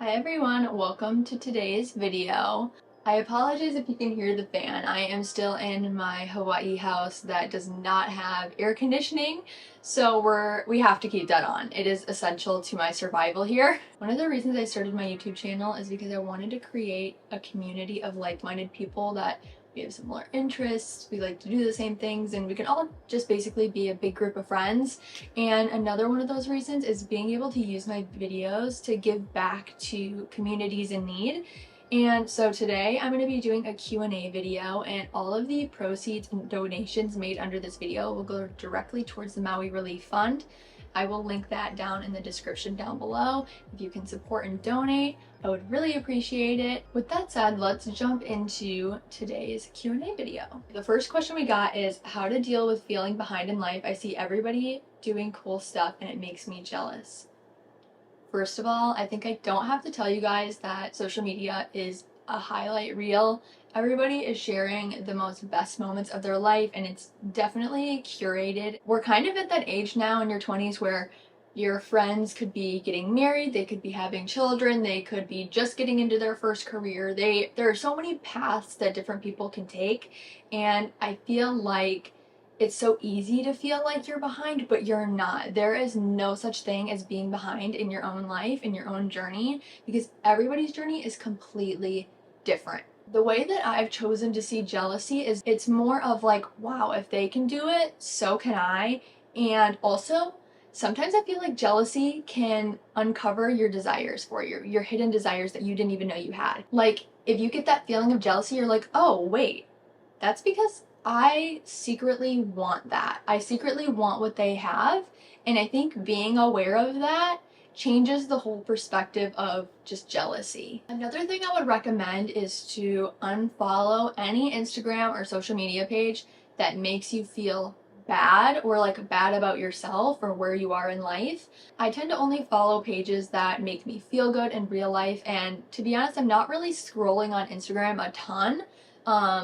Hi everyone, welcome to today's video. I apologize if you can hear the fan. I am still in my Hawaii house that does not have air conditioning, so we have to keep that on. It is essential to my survival here. One of the reasons I started my YouTube channel is because I wanted to create a community of like-minded people that we have similar interests, we like to do the same things, and we can all just basically be a big group of friends. And another one of those reasons is being able to use my videos to give back to communities in need. And so today I'm going to be doing a Q&A video, and all of the proceeds and donations made under this video will go directly towards the Maui Relief Fund. I will link that down in the description down below. If you can support and donate, I would really appreciate it. With that said, let's jump into today's Q&A video. The first question we got is how to deal with feeling behind in life. I see everybody doing cool stuff and it makes me jealous. First of all, I think I don't have to tell you guys that social media is a highlight reel. Everybody is sharing the most best moments of their life, and it's definitely curated. We're kind of at that age now in your 20s where your friends could be getting married, they could be having children, they could be just getting into their first career. There are so many paths that different people can take, and I feel like it's so easy to feel like you're behind, but you're not. There is no such thing as being behind in your own life, in your own journey, because everybody's journey is completely different. The way that I've chosen to see jealousy is it's more of like, wow, if they can do it, so can I. And also, sometimes I feel like jealousy can uncover your desires for you, your hidden desires that you didn't even know you had. Like, if you get that feeling of jealousy, you're like, oh, wait, that's because I secretly want that. I secretly want what they have. And I think being aware of that changes the whole perspective of just jealousy. Another thing I would recommend is to unfollow any Instagram or social media page that makes you feel bad or like bad about yourself or where you are in life. I tend to only follow pages that make me feel good in real life, and to be honest, I'm not really scrolling on Instagram a ton.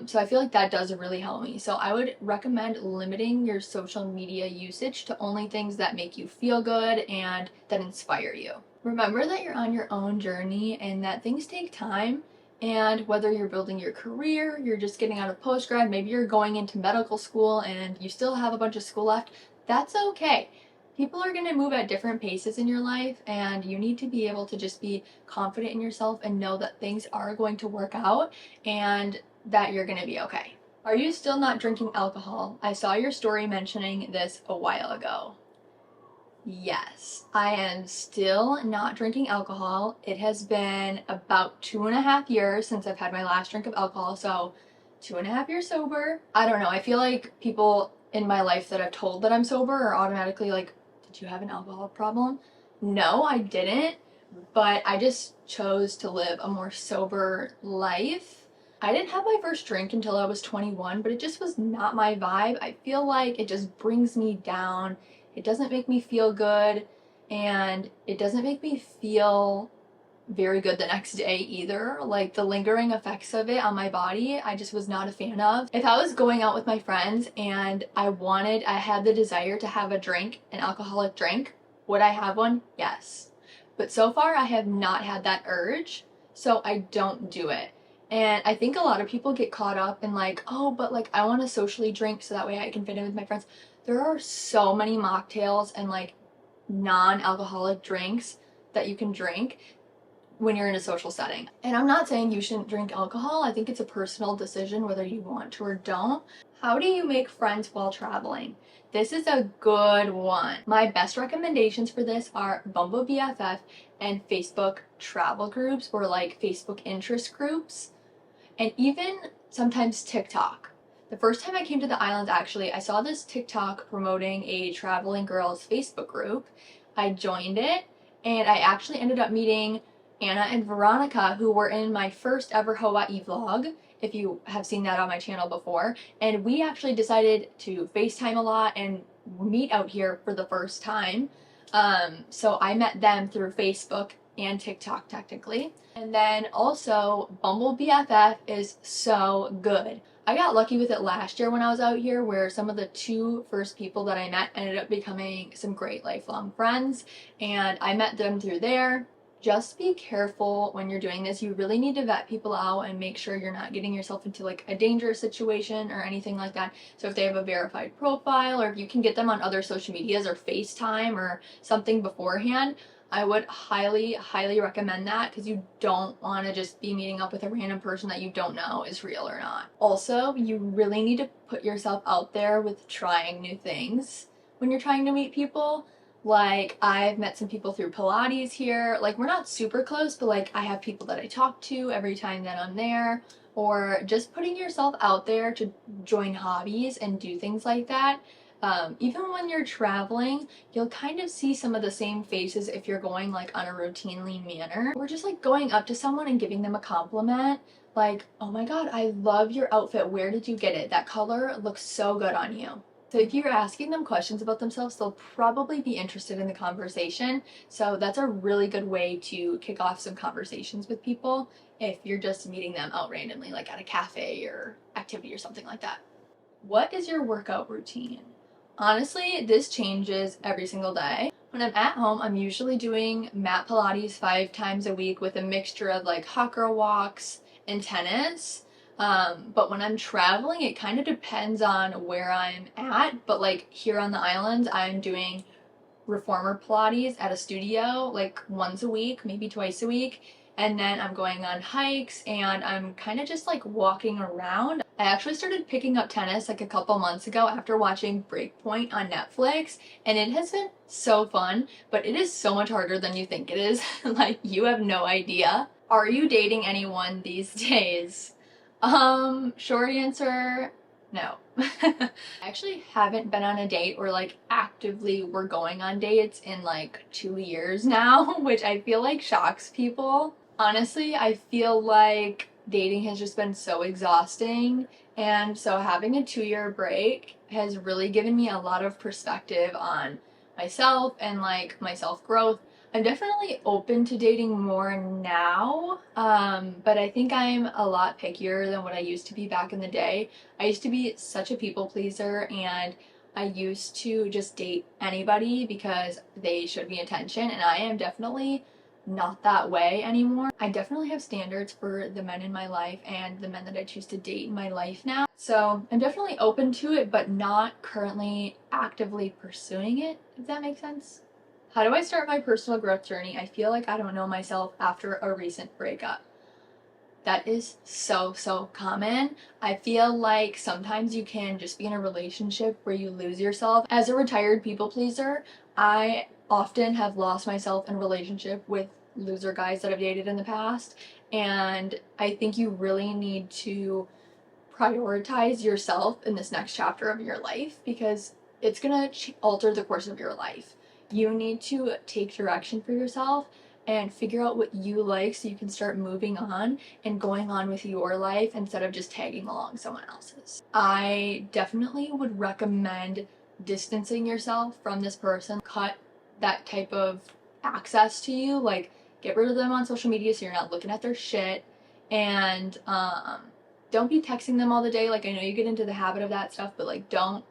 So I feel like that does really help me. So I would recommend limiting your social media usage to only things that make you feel good and that inspire you. Remember that you're on your own journey and that things take time, and whether you're building your career, you're just getting out of post-grad, maybe you're going into medical school and you still have a bunch of school left, that's okay. People are going to move at different paces in your life, and you need to be able to just be confident in yourself and know that things are going to work out and that you're going to be okay. Are you still not drinking alcohol? I saw your story mentioning this a while ago. Yes, I am still not drinking alcohol. It has been about 2.5 years since I've had my last drink of alcohol, so 2.5 years sober. I don't know, I feel like people in my life that I've told that I'm sober are automatically like, did you have an alcohol problem? No, I didn't, but I just chose to live a more sober life. I didn't have my first drink until I was 21, but it just was not my vibe. I feel like it just brings me down. It doesn't make me feel good, and it doesn't make me feel very good the next day either. Like, the lingering effects of it on my body, I just was not a fan of. If I was going out with my friends and I had the desire to have a drink, an alcoholic drink, would I have one? Yes. But so far I have not had that urge, so I don't do it. And I think a lot of people get caught up in like, oh, but like I want to socially drink so that way I can fit in with my friends. There are so many mocktails and like non-alcoholic drinks that you can drink when you're in a social setting. And I'm not saying you shouldn't drink alcohol. I think it's a personal decision whether you want to or don't. How do you make friends while traveling? This is a good one. My best recommendations for this are Bumble BFF and Facebook travel groups or like Facebook interest groups, and even sometimes TikTok. The first time I came to the islands, actually, I saw this TikTok promoting a traveling girls Facebook group. I joined it, and I actually ended up meeting Anna and Veronica, who were in my first ever Hawaii vlog, if you have seen that on my channel before. And we actually decided to FaceTime a lot and meet out here for the first time. So I met them through Facebook and TikTok technically. And then also Bumble BFF is so good. I got lucky with it last year when I was out here, where some of the two first people that I met ended up becoming some great lifelong friends, and I met them through there. Just be careful when you're doing this. You really need to vet people out and make sure you're not getting yourself into like a dangerous situation or anything like that. So if they have a verified profile, or if you can get them on other social medias or FaceTime or something beforehand, I would highly, highly recommend that, because you don't want to just be meeting up with a random person that you don't know is real or not. Also, you really need to put yourself out there with trying new things when you're trying to meet people. Like, I've met some people through Pilates here. Like, we're not super close, but like, I have people that I talk to every time that I'm there. Or just putting yourself out there to join hobbies and do things like that. Even when you're traveling, you'll kind of see some of the same faces if you're going like on a routinely manner. Or just like going up to someone and giving them a compliment. Like, oh my god, I love your outfit. Where did you get it? That color looks so good on you. So if you're asking them questions about themselves, they'll probably be interested in the conversation. So that's a really good way to kick off some conversations with people if you're just meeting them out randomly, like at a cafe or activity or something like that. What is your workout routine? Honestly, this changes every single day. When I'm at home, I'm usually doing mat Pilates 5 times a week with a mixture of like hot girl walks and tennis. But when I'm traveling, it kind of depends on where I'm at. But like here on the islands, I'm doing reformer Pilates at a studio like once a week, maybe twice a week. And then I'm going on hikes and I'm kind of just like walking around. I actually started picking up tennis like a couple months ago after watching Breakpoint on Netflix, and it has been so fun, but it is so much harder than you think it is. Like, you have no idea. Are you dating anyone these days? Short answer, no. I actually haven't been on a date or like actively we're going on dates in like 2 years now, which I feel like shocks people. Honestly, I feel like dating has just been so exhausting, and so having a 2 year break has really given me a lot of perspective on myself and like my self growth. I'm definitely open to dating more now, but I think I'm a lot pickier than what I used to be back in the day. I used to be such a people pleaser, and I used to just date anybody because they showed me attention, and I am definitely not that way anymore. I definitely have standards for the men in my life and the men that I choose to date in my life now. So I'm definitely open to it, but not currently actively pursuing it, if that makes sense. How do I start my personal growth journey? I feel like I don't know myself after a recent breakup. That is so common. I feel like sometimes you can just be in a relationship where you lose yourself. As a retired people pleaser, I often have lost myself in a relationship with loser guys that I've dated in the past, and I think you really need to prioritize yourself in this next chapter of your life, because it's gonna alter the course of your life. You need to take direction for yourself and figure out what you like so you can start moving on and going on with your life instead of just tagging along someone else's. I definitely would recommend distancing yourself from this person. Cut that type of access to you. Like, get rid of them on social media so you're not looking at their shit. And don't be texting them all the day. Like, I know you get into the habit of that stuff, but like, don't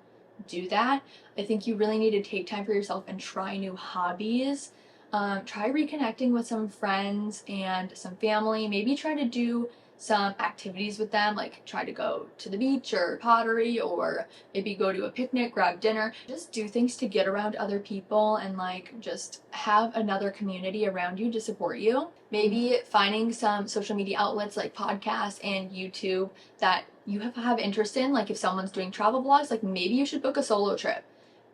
do that. I think you really need to take time for yourself and try new hobbies. Try reconnecting with some friends and some family. Maybe try to do some activities with them, like try to go to the beach or pottery, or maybe go to a picnic, grab dinner. Just do things to get around other people and like just have another community around you to support you. Maybe finding some social media outlets like podcasts and YouTube that you have interest in. Like, if someone's doing travel vlogs, like maybe you should book a solo trip.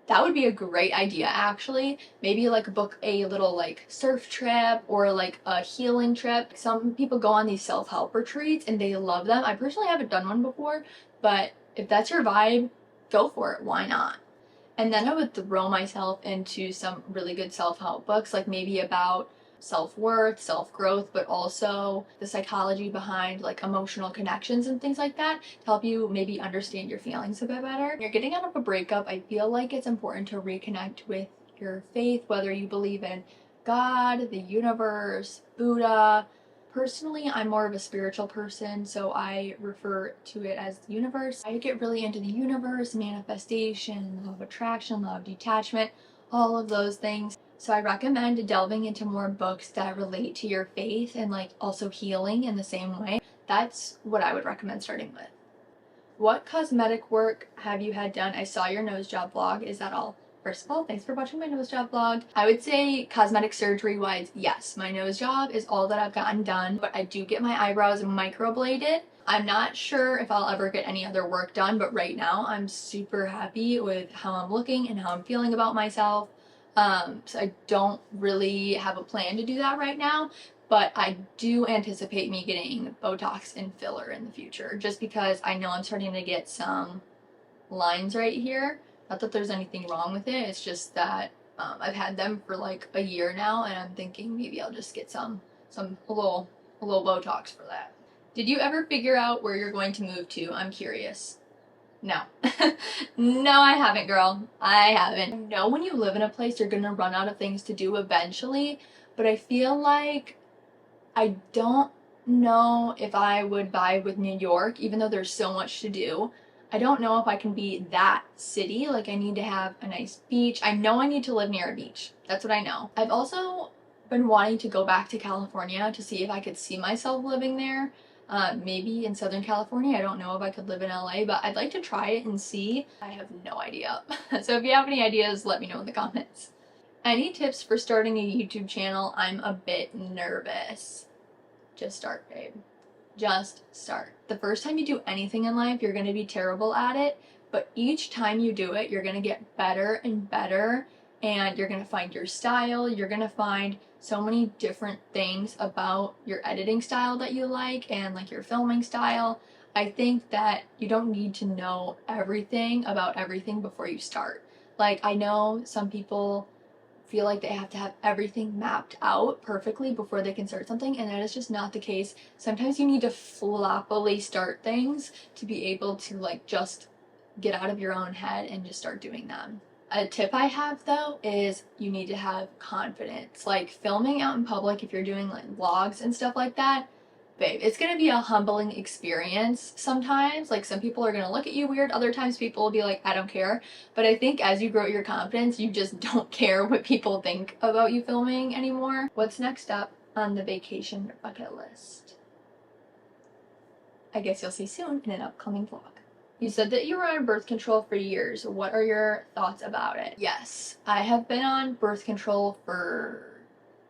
That would be a great idea, actually. Maybe like book a little like surf trip or like a healing trip. Some people go on these self-help retreats and they love them. I personally haven't done one before, but if that's your vibe, go for it. Why not? And then I would throw myself into some really good self-help books, like maybe about self-worth, self-growth, but also the psychology behind like emotional connections and things like that to help you maybe understand your feelings a bit better. When you're getting out of a breakup, I feel like it's important to reconnect with your faith, whether you believe in God, the universe, Buddha. Personally, I'm more of a spiritual person, so I refer to it as the universe. I get really into the universe, manifestation, law of attraction, law of detachment, all of those things. So I recommend delving into more books that relate to your faith and like also healing in the same way. That's what I would recommend starting with. What cosmetic work have you had done? I saw your nose job vlog. Is that all? First of all, thanks for watching my nose job vlog. I would say cosmetic surgery wise, yes, my nose job is all that I've gotten done, but I do get my eyebrows microbladed. I'm not sure if I'll ever get any other work done, but right now I'm super happy with how I'm looking and how I'm feeling about myself. So I don't really have a plan to do that right now, but I do anticipate me getting Botox and filler in the future, just because I know I'm starting to get some lines right here. Not that there's anything wrong with it, it's just that I've had them for like a year now, and I'm thinking maybe I'll just get a little Botox for that. Did you ever figure out where you're going to move to? I'm curious. No. No, I haven't, girl. I haven't. I know when you live in a place, you're gonna run out of things to do eventually, but I feel like I don't know if I would vibe with New York, even though there's so much to do. I don't know if I can be that city. Like, I need to have a nice beach. I know I need to live near a beach. That's what I know. I've also been wanting to go back to California to see if I could see myself living there. Maybe in Southern California. I don't know if I could live in LA, but I'd like to try it and see. I have no idea. So if you have any ideas, let me know in the comments. Any tips for starting a YouTube channel? I'm a bit nervous. Just start, babe. Just start. The first time you do anything in life, you're going to be terrible at it, but each time you do it, you're going to get better and better, and you're going to find your style. You're going to find so many different things about your editing style that you like and like your filming style. I think that you don't need to know everything about everything before you start. Like, I know some people feel like they have to have everything mapped out perfectly before they can start something, and that is just not the case. Sometimes you need to floppily start things to be able to like just get out of your own head and just start doing them. A tip I have though is you need to have confidence. Like, filming out in public, if you're doing like vlogs and stuff like that, babe, it's gonna be a humbling experience sometimes. Like, some people are gonna look at you weird, other times people will be like, I don't care. But I think as you grow your confidence, you just don't care what people think about you filming anymore. What's next up on the vacation bucket list? I guess you'll see soon in an upcoming vlog. You said that you were on birth control for years. What are your thoughts about it? Yes, I have been on birth control for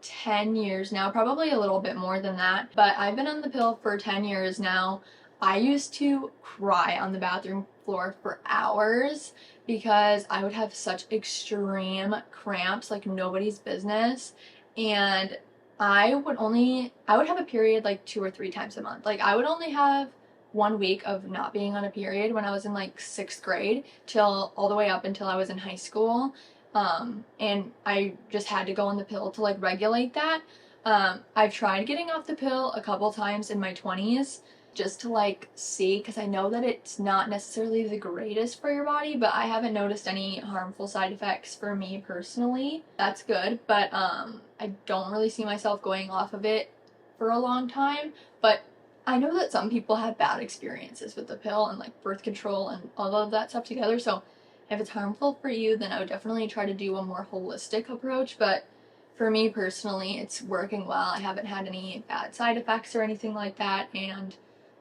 10 years now, probably a little bit more than that, but I've been on the pill for 10 years now. I used to cry on the bathroom floor for hours because I would have such extreme cramps, like nobody's business, and I would have a period like 2 or 3 times a month. Like, I would only have 1 week of not being on a period when I was in like 6th grade till all the way up until I was in high school. And I just had to go on the pill to like regulate that. I've tried getting off the pill a couple times in my 20s just to like see, because I know that it's not necessarily the greatest for your body, but I haven't noticed any harmful side effects for me personally. That's good, but I don't really see myself going off of it for a long time. But I know that some people have bad experiences with the pill and like birth control and all of that stuff together, so if it's harmful for you, then I would definitely try to do a more holistic approach. But for me personally, it's working well. I haven't had any bad side effects or anything like that, and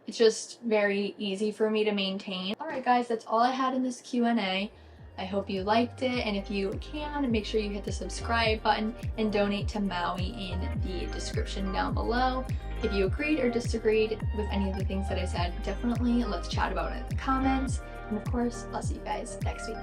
it's just very easy for me to maintain. Alright guys, that's all I had in this Q&A. I hope you liked it, and if you can, make sure you hit the subscribe button and donate to Maui in the description down below. If you agreed or disagreed with any of the things that I said, definitely let's chat about it in the comments. And of course, I'll see you guys next week.